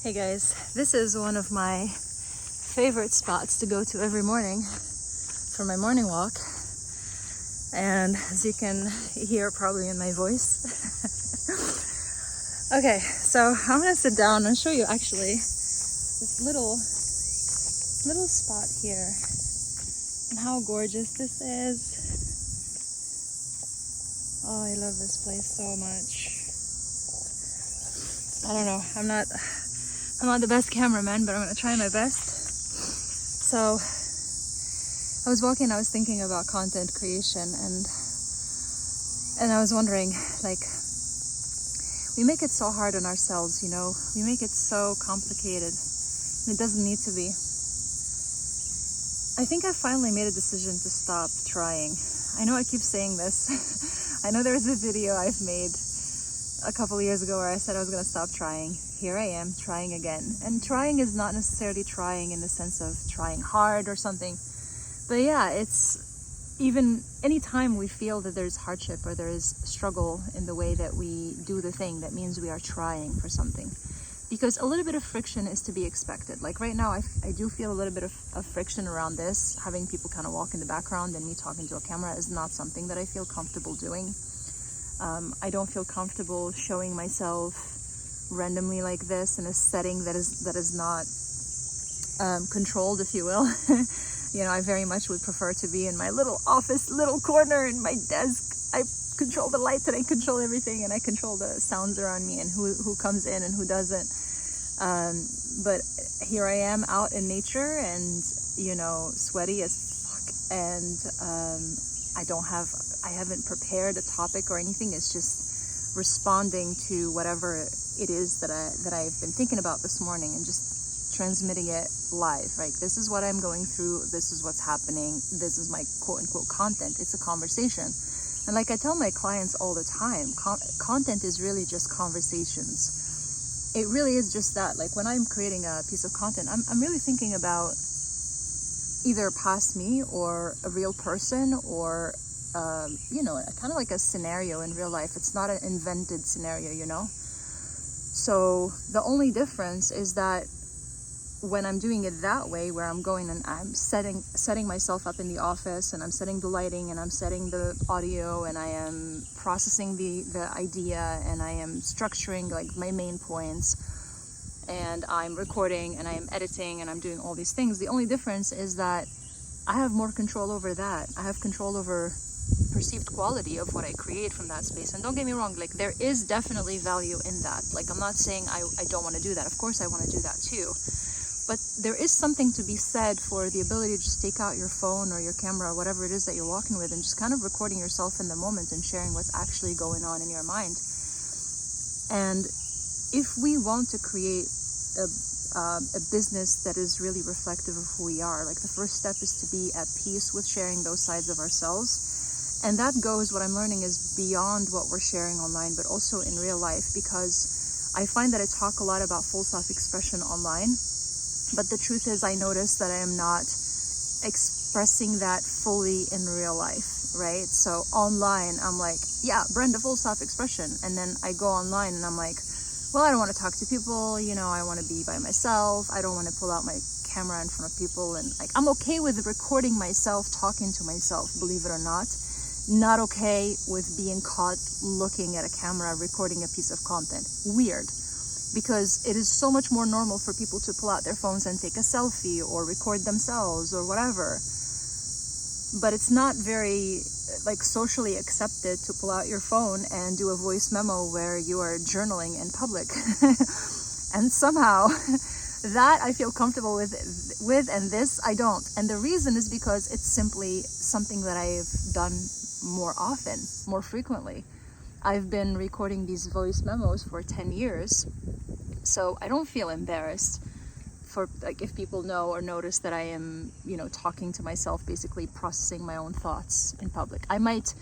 Hey guys, this is one of my favorite spots to go to every morning for my morning walk. And as you can hear probably in my voice. Okay, so I'm gonna sit down and show you actually this little spot here and how gorgeous this is. Oh, I love this place so much. I don't know, I'm not the best cameraman, but I'm gonna try my best. So I was walking, I was thinking about content creation, and I was wondering, like, we make it so hard on ourselves, you know, we make it so complicated, and it doesn't need to be. I think I finally made a decision to stop trying. I know I keep saying this. I know there's a video I've made a couple of years ago where I said I was gonna stop trying. Here I am trying again. And trying is not necessarily trying in the sense of trying hard or something. But yeah, it's even anytime we feel that there's hardship or there is struggle in the way that we do the thing, that means we are trying for something. Because a little bit of friction is to be expected. Like right now, I do feel a little bit of friction around this. Having people kind of walk in the background and me talking to a camera is not something that I feel comfortable doing. I don't feel comfortable showing myself randomly like this in a setting that is not controlled, if you will. You know, I very much would prefer to be in my little office, little corner in my desk. I control the lights and I control everything, and I control the sounds around me and who comes in and who doesn't. But here I am out in nature and, you know, sweaty as fuck, and I haven't prepared a topic or anything. It's just responding to whatever it is that I've been thinking about this morning and just transmitting it live, right? This is what I'm going through. This is what's happening. This is my quote unquote content. It's a conversation. And like I tell my clients all the time, content is really just conversations. It really is just that. Like when I'm creating a piece of content, I'm really thinking about either past me or a real person or you know, kind of like a scenario in real life. It's not an invented scenario, you know? So the only difference is that when I'm doing it that way, where I'm going and I'm setting myself up in the office and I'm setting the lighting and I'm setting the audio and I am processing the idea and I am structuring like my main points and I'm recording and I am editing and I'm doing all these things. The only difference is that I have more control over that. I have control over perceived quality of what I create from that space. And don't get me wrong, like there is definitely value in that. Like I'm not saying I don't want to do that. Of course I want to do that too. But there is something to be said for the ability to just take out your phone or your camera or whatever it is that you're walking with and just kind of recording yourself in the moment and sharing what's actually going on in your mind. And if we want to create a business that is really reflective of who we are, like the first step is to be at peace with sharing those sides of ourselves. And that goes, what I'm learning is beyond what we're sharing online, but also in real life, because I find that I talk a lot about full self-expression online, but the truth is I notice that I am not expressing that fully in real life, right? So online, I'm like, yeah, Brenda, full self-expression. And then I go online and I'm like, well, I don't want to talk to people, you know, I want to be by myself. I don't want to pull out my camera in front of people. And like, I'm okay with recording myself, talking to myself, believe it or not. Not okay with being caught looking at a camera, recording a piece of content. Weird. Because it is so much more normal for people to pull out their phones and take a selfie or record themselves or whatever. But it's not very like socially accepted to pull out your phone and do a voice memo where you are journaling in public. And somehow that I feel comfortable with, and this I don't. And the reason is because it's simply something that I've done more often, more frequently. I've been recording these voice memos for 10 years, so I don't feel embarrassed for, like, if people know or notice that I am, you know, talking to myself, basically processing my own thoughts in public. I might,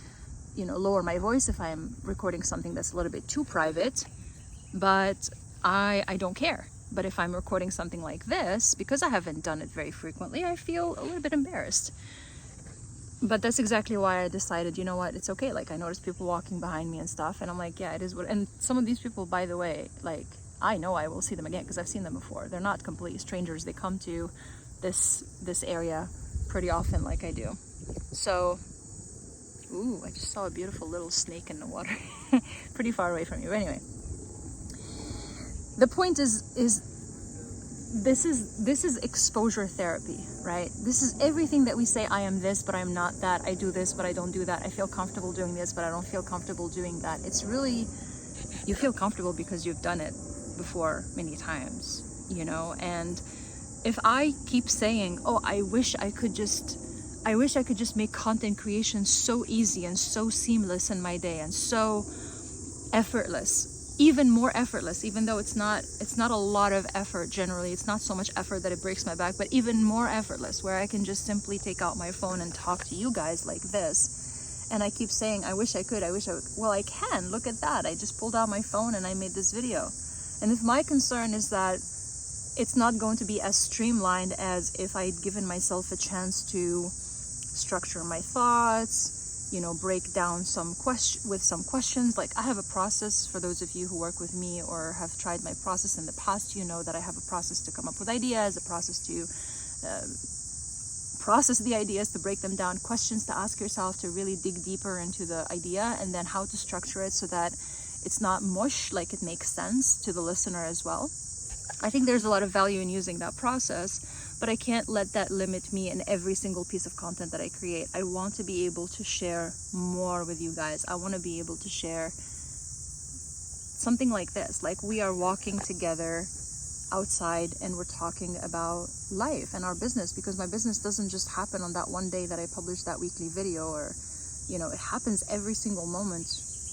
you know, lower my voice if I'm recording something that's a little bit too private, but I don't care. But if I'm recording something like this, because I haven't done it very frequently, I feel a little bit embarrassed. But that's exactly why I decided, you know what, it's okay. Like I noticed people walking behind me and stuff, and I'm like, yeah, it is what. And some of these people, by the way, like I know I will see them again because I've seen them before. They're not complete strangers. They come to this area pretty often like I do. So, ooh, I just saw a beautiful little snake in the water. Pretty far away from you. But anyway, the point is this is exposure therapy, right? This is everything that we say, I am this, but I'm not that. I do this, but I don't do that. I feel comfortable doing this, but I don't feel comfortable doing that. It's really, you feel comfortable because you've done it before many times, you know? And if I keep saying, oh, I wish I could just make content creation so easy and so seamless in my day and so effortless, even more effortless, even though it's not a lot of effort. Generally, it's not so much effort that it breaks my back, but even more effortless, where I can just simply take out my phone and talk to you guys like this. And I keep saying, I wish I could, well, I can. Look at that. I just pulled out my phone and I made this video. And if my concern is that it's not going to be as streamlined as if I'd given myself a chance to structure my thoughts, you know, break down with some questions. Like, I have a process. For those of you who work with me or have tried my process in the past, you know that I have a process to come up with ideas, a process to process the ideas, to break them down, questions to ask yourself to really dig deeper into the idea, and then how to structure it so that it's not mush, like it makes sense to the listener as well. I think there's a lot of value in using that process, but I can't let that limit me in every single piece of content that I create. I want to be able to share more with you guys. I want to be able to share something like this, like we are walking together outside and we're talking about life and our business, because my business doesn't just happen on that one day that I publish that weekly video, or, you know, it happens every single moment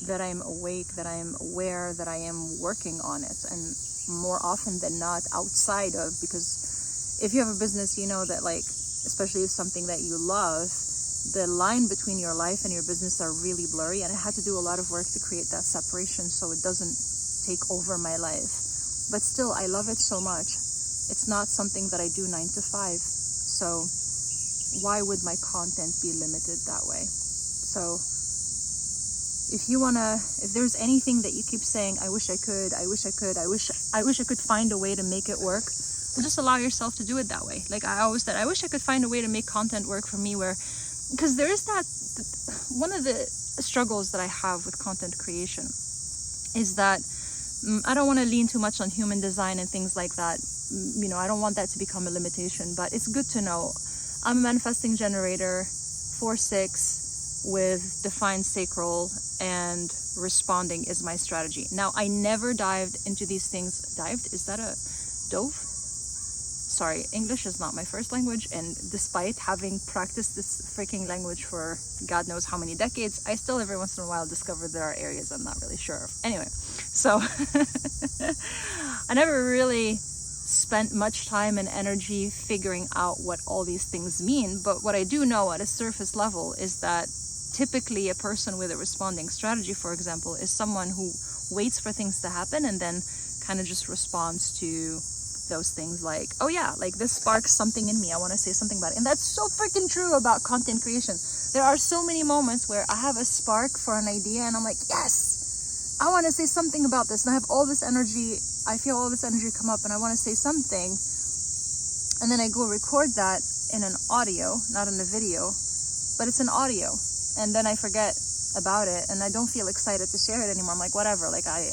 that I'm awake, that I'm aware, that I am working on it, and more often than not outside of, because if you have a business, you know that, like, especially if something that you love, the line between your life and your business are really blurry, and I had to do a lot of work to create that separation so it doesn't take over my life. But still, I love it so much. It's not something that I do 9 to 5. So why would my content be limited that way? So if there's anything that you keep saying, I wish I could, I wish I could find a way to make it work, well, just allow yourself to do it that way. Like I always said, I wish I could find a way to make content work for me, because there is that, one of the struggles that I have with content creation is that I don't want to lean too much on human design and things like that. You know, I don't want that to become a limitation, but it's good to know. I'm a manifesting generator, 4/6, with defined sacral, and responding is my strategy. Now, I never dived into these things. Dived? Is that a dove? Sorry, English is not my first language, and despite having practiced this freaking language for God knows how many decades, I still every once in a while discover there are areas I'm not really sure of. Anyway, so I never really spent much time and energy figuring out what all these things mean, but what I do know at a surface level is that typically a person with a responding strategy, for example, is someone who waits for things to happen and then kind of just responds to those things, like, oh yeah, like this sparks something in me, I want to say something about it. And that's so freaking true about content creation. There are so many moments where I have a spark for an idea and I'm like, yes, I want to say something about this, and I have all this energy, I feel all this energy come up and I want to say something, and then I go record that in an audio, not in a video, but it's an audio, and then I forget about it and I don't feel excited to share it anymore. I'm like, whatever, like I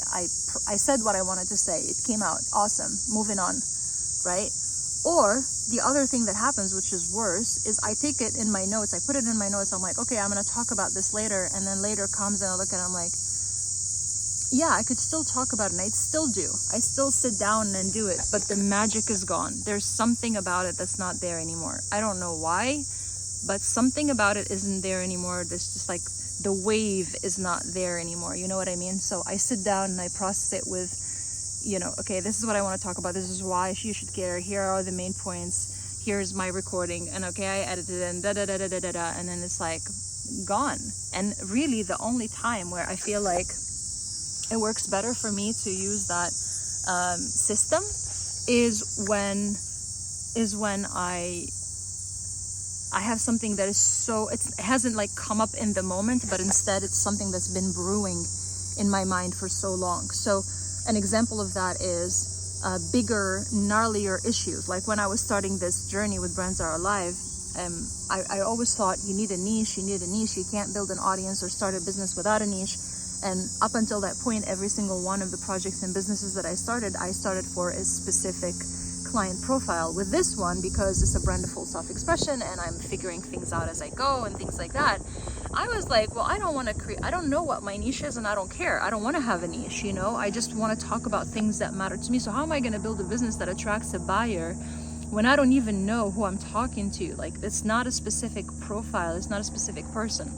said what I wanted to say, it came out, awesome, moving on, right? Or the other thing that happens, which is worse, is I take it in my notes, I put it in my notes, I'm like, okay, I'm going to talk about this later, and then later comes and I look at it, I'm like, yeah, I could still talk about it, and I still do. I still sit down and do it, but the magic is gone. There's something about it that's not there anymore. I don't know why, but something about it isn't there anymore. There's just like, the wave is not there anymore. You know what I mean? So I sit down and I process it with, you know, okay, this is what I want to talk about. This is why you should care. Here are the main points. Here's my recording. And okay, I edited it and da-da-da-da-da-da. And then it's like gone. And really the only time where I feel like it works better for me to use that system is when I have something that is so, it hasn't like come up in the moment, but instead it's something that's been brewing in my mind for so long. So an example of that is bigger, gnarlier issues. Like when I was starting this journey with Brands Are Alive, I always thought you need a niche, you can't build an audience or start a business without a niche. And up until that point, every single one of the projects and businesses that I started for a specific client profile. With this one, because it's a brand of full self-expression and I'm figuring things out as I go and things like that, I was like, well, I don't know what my niche is, and I don't care. I don't want to have a niche, I just want to talk about things that matter to me. So how am I going to build a business that attracts a buyer when I don't even know who I'm talking to? Like, it's not a specific profile, it's not a specific person.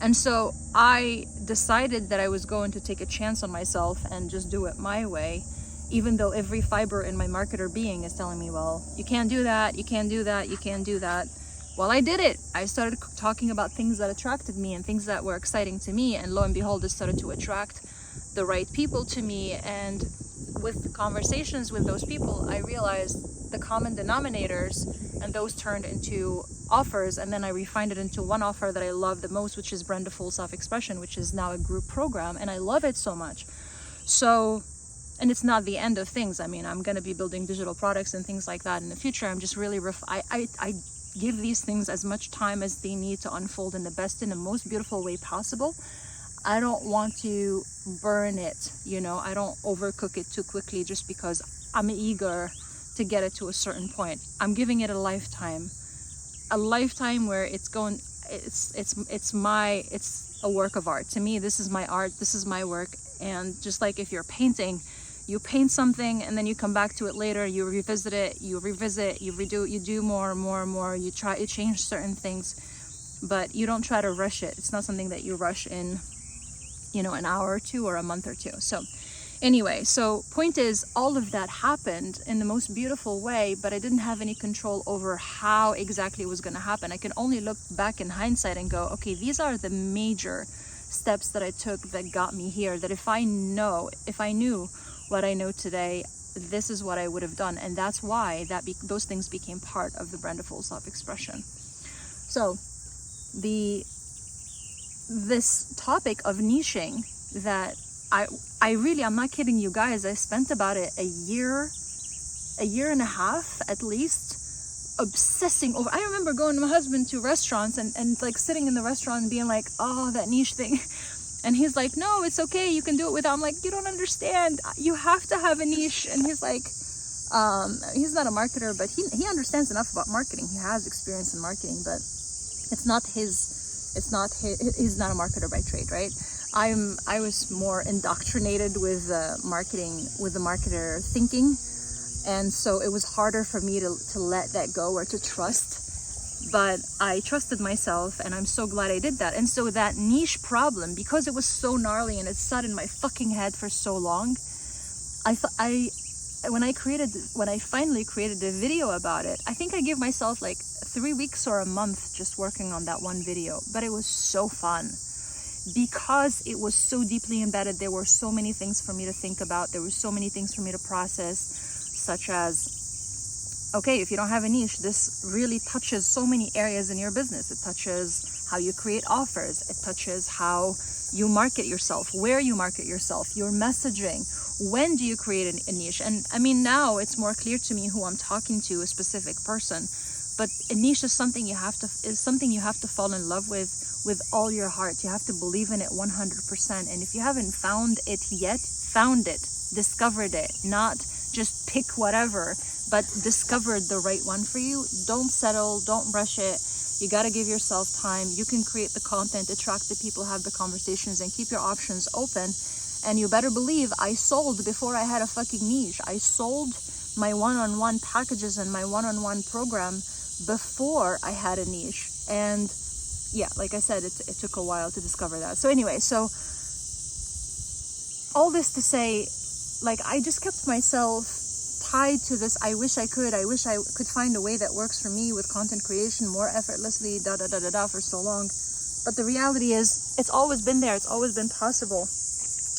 And so I decided that I was going to take a chance on myself and just do it my way, even though every fiber in my marketer being is telling me, well, you can't do that, you can't do that, you can't do that. Well, I did it. I started talking about things that attracted me and things that were exciting to me, and lo and behold, it started to attract the right people to me. And with conversations with those people, I realized the common denominators, and those turned into offers. And then I refined it into one offer that I love the most, which is Brand of Full Self-Expression, which is now a group program, and I love it so much. So, and it's not the end of things. I mean, I'm going to be building digital products and things like that in the future. I'm just really I give these things as much time as they need to unfold in the most beautiful way possible. I don't want to burn it, I don't overcook it too quickly just because I'm eager to get it to a certain point. I'm giving it a lifetime where it's a work of art. To me, this is my art, this is my work. And just like if you're painting, you paint something and then you come back to it later, you revisit it, you redo, you do more and more and more, you change certain things, but you don't try to rush it. It's not something that you rush in, an hour or two or a month or two. So anyway, so point is, all of that happened in the most beautiful way, but I didn't have any control over how exactly it was going to happen. I can only look back in hindsight and go, okay, these are the major steps that I took that got me here, that if I knew what I know today, this is what I would have done. And that's why those things became part of the Brand of Full Self-Expression. So this topic of niching, that I'm not kidding you guys, I spent about a year and a half at least obsessing over. I remember going with my husband to restaurants and like sitting in the restaurant and being like, oh, that niche thing. And he's like, no, it's okay, you can do it without. I'm like, you don't understand, you have to have a niche. And he's like, he's not a marketer, but he understands enough about marketing. He has experience in marketing, but he's not a marketer by trade, right? I was more indoctrinated with marketing, with the marketer thinking. And so it was harder for me to let that go or to trust. But I trusted myself, and I'm so glad I did that. And so that niche problem, because it was so gnarly and it sat in my fucking head for so long, when I finally created a video about it, I think I gave myself like 3 weeks or a month just working on that one video. But it was so fun because it was so deeply embedded. There were so many things for me to think about. There were so many things for me to process, such as, okay, if you don't have a niche, this really touches so many areas in your business. It touches how you create offers. It touches how you market yourself, where you market yourself, your messaging. When do you create a niche? And I mean, now it's more clear to me who I'm talking to, a specific person. But a niche is something you have to fall in love with all your heart. You have to believe in it 100%. And if you haven't found it yet, found it, discovered it, not just pick whatever, but discovered the right one for you. Don't settle, don't rush it. You got to give yourself time. You can create the content, attract the people, have the conversations, and keep your options open. And you better believe I sold before I had a fucking niche. I sold my one-on-one packages and my one-on-one program before I had a niche. And yeah, like I said, it took a while to discover that. So anyway, so all this to say, like, I just kept myself tied to this. I wish I could find a way that works for me with content creation more effortlessly, for so long. But the reality is, it's always been there. It's always been possible.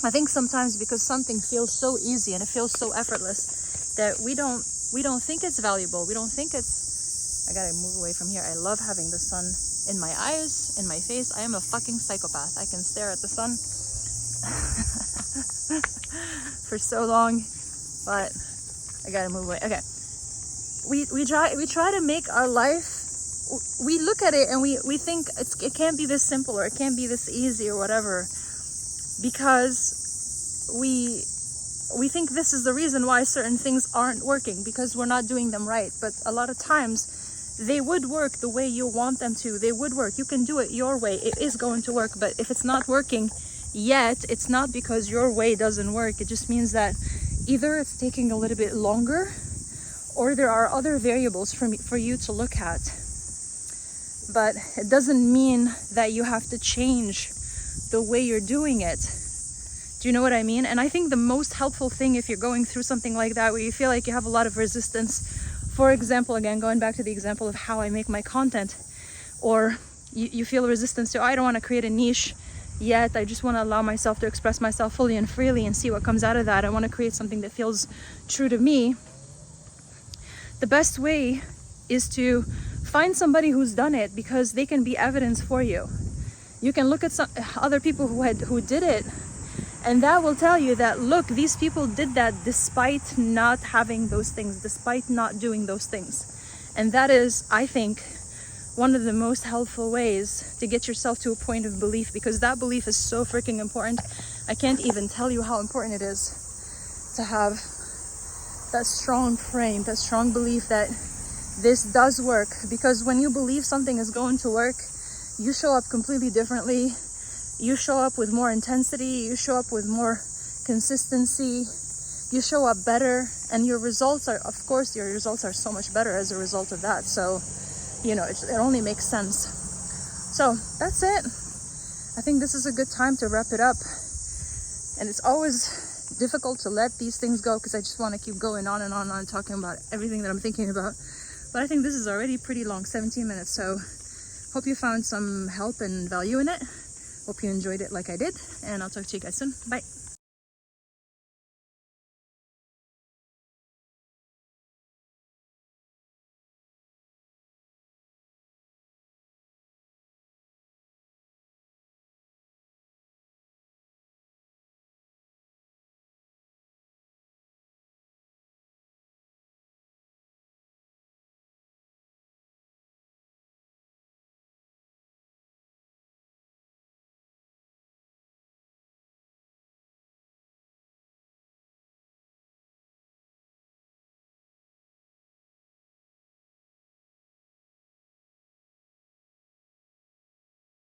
I think sometimes because something feels so easy and it feels so effortless that we don't think it's valuable. We don't think it's, I gotta move away from here. I love having the sun in my eyes, in my face. I am a fucking psychopath. I can stare at the sun. for so long, but I gotta move away. Okay. We try to make our life, we look at it and we think it can't be this simple or it can't be this easy or whatever, because we think this is the reason why certain things aren't working, because we're not doing them right. But a lot of times they would work the way you want them to. They would work. You can do it your way. It is going to work. But if it's not working yet, it's not because your way doesn't work. It just means that either it's taking a little bit longer, or there are other variables for you to look at. But it doesn't mean that you have to change the way you're doing it. Do you know what I mean? And I think the most helpful thing, if you're going through something like that, where you feel like you have a lot of resistance, for example, again, going back to the example of how I make my content, or you feel resistance to, I don't want to create a niche yet, I just want to allow myself to express myself fully and freely and see what comes out of that. I want to create something that feels true to me. The best way is to find somebody who's done it, because they can be evidence for you. You can look at some other people who did it, and that will tell you that, look, these people did that despite not having those things, despite not doing those things. And that is, I think, one of the most helpful ways to get yourself to a point of belief, because that belief is so freaking important. I can't even tell you how important it is to have that strong frame, that strong belief that this does work. Because when you believe something is going to work, you show up completely differently. You show up with more intensity, you show up with more consistency, you show up better, and your results are, of course, your results are so much better as a result of that. So, you know, it only makes sense. So that's it. I think this is a good time to wrap it up. And it's always difficult to let these things go, because I just want to keep going on and on and on, talking about everything that I'm thinking about. But I think this is already pretty long, 17 minutes. So hope you found some help and value in it. Hope you enjoyed it like I did, and I'll talk to you guys soon. Bye.